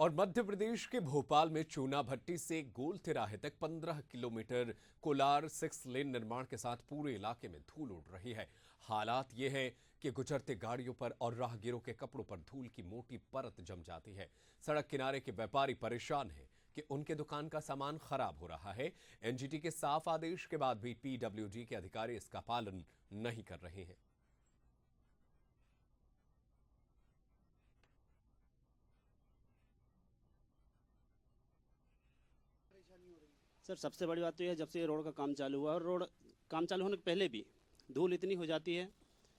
और मध्य प्रदेश के भोपाल में चूना भट्टी से गोल तिराहे तक 15 किलोमीटर कोलार 6 लेन निर्माण के साथ पूरे इलाके में धूल उड़ रही है। हालात ये है कि गुजरते गाड़ियों पर और राहगीरों के कपड़ों पर धूल की मोटी परत जम जाती है। सड़क किनारे के व्यापारी परेशान हैं कि उनके दुकान का सामान खराब हो रहा है। एनजीटी के साफ आदेश के बाद भी पीडब्ल्यूडी के अधिकारी इसका पालन नहीं कर रहे हैं। सर, सबसे बड़ी बात तो यह है, जब से ये रोड का काम चालू हुआ और रोड काम चालू होने के पहले भी धूल इतनी हो जाती है।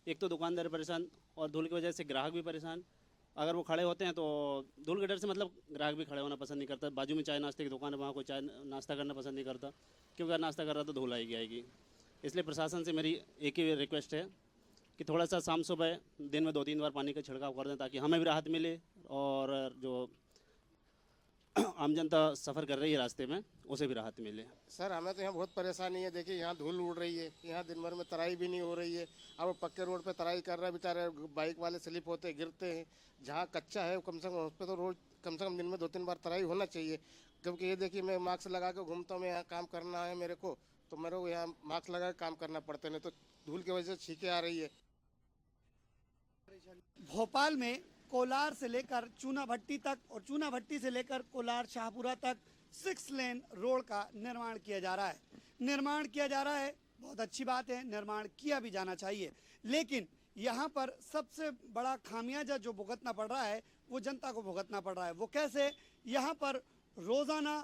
एक तो दुकानदार परेशान और धूल की वजह से ग्राहक भी परेशान। अगर वो खड़े होते हैं तो धूल के डर से मतलब ग्राहक भी खड़े होना पसंद नहीं करता। बाजू में चाय नाश्ते की दुकान है, वहाँ कोई चाय नाश्ता करना पसंद नहीं करता, क्योंकि अगर नाश्ता कर रहा तो धूल आएगी। इसलिए प्रशासन से मेरी एक ही रिक्वेस्ट है कि थोड़ा सा शाम सुबह दिन में 2-3 बार पानी का छिड़काव कर दें, ताकि हमें भी राहत मिले और जो आम जनता सफ़र कर रही है रास्ते में उसे भी राहत मिले। सर, हमें तो यहाँ बहुत परेशानी है। देखिए, यहाँ धूल उड़ रही है, यहाँ दिन भर में तराई भी नहीं हो रही है। अब वो पक्के रोड पे तराई कर रहे हैं, बेचारे बाइक वाले स्लिप होते गिरते हैं। जहाँ कच्चा है कम से कम उस पर तो रोज कम से कम दिन में 2-3 बार तराई होना चाहिए। क्योंकि ये देखिए, मैं मास्क लगा के घूमता हूँ, मैं यहाँ काम करना है मेरे को, तो मेरे को यहाँ मास्क लगा के काम करना पड़ता है, नहीं तो धूल की वजह से छींकें आ रही है। भोपाल में कोलार से लेकर चूना भट्टी तक और चूना भट्टी से लेकर कोलार शाहपुरा तक 6 लेन रोड का निर्माण किया जा रहा है। बहुत अच्छी बात है, निर्माण किया भी जाना चाहिए, लेकिन यहाँ पर सबसे बड़ा खामियाजा जो भुगतना पड़ रहा है वो जनता को भुगतना पड़ रहा है। वो कैसे? यहाँ पर रोज़ाना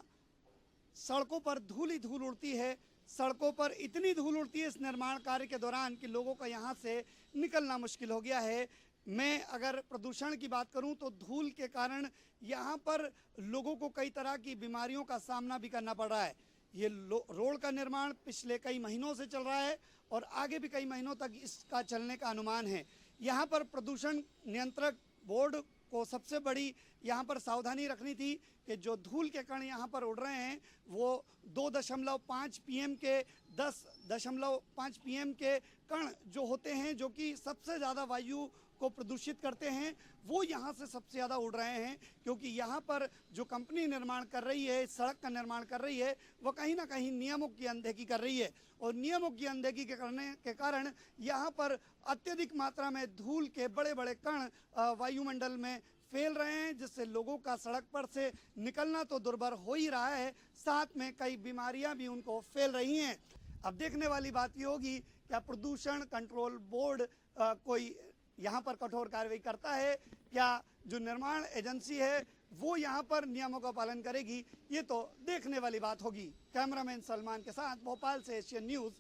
सड़कों पर धूल ही धूल उड़ती है। सड़कों पर इतनी धूल उड़ती है इस निर्माण कार्य के दौरान कि लोगों का यहाँ से निकलना मुश्किल हो गया है। मैं अगर प्रदूषण की बात करूं तो धूल के कारण यहाँ पर लोगों को कई तरह की बीमारियों का सामना भी करना पड़ रहा है। ये रोड का निर्माण पिछले कई महीनों से चल रहा है और आगे भी कई महीनों तक इसका चलने का अनुमान है। यहाँ पर प्रदूषण नियंत्रक बोर्ड को सबसे बड़ी यहाँ पर सावधानी रखनी थी कि जो धूल के कण यहाँ पर उड़ रहे हैं वो 2.5 पीएम के 10.5 पीएम के कण जो होते हैं, जो कि सबसे ज़्यादा वायु को प्रदूषित करते हैं, वो यहाँ से सबसे ज़्यादा उड़ रहे हैं। क्योंकि यहाँ पर जो कंपनी निर्माण कर रही है, सड़क का निर्माण कर रही है, वो कहीं ना कहीं नियमों की अनदेखी कर रही है और नियमों की अनदेखी के करने के कारण यहाँ पर अत्यधिक मात्रा में धूल के बड़े बड़े कण वायुमंडल में फैल रहे हैं, जिससे लोगों का सड़क पर से निकलना तो दुर्भर हो ही रहा है, साथ में कई बीमारियां भी उनको फैल रही हैं। अब देखने वाली बात ये होगी क्या प्रदूषण कंट्रोल बोर्ड कोई यहाँ पर कठोर कार्रवाई करता है, क्या जो निर्माण एजेंसी है वो यहाँ पर नियमों का पालन करेगी, ये तो देखने वाली बात होगी। कैमरामैन सलमान के साथ भोपाल से एशियन न्यूज़।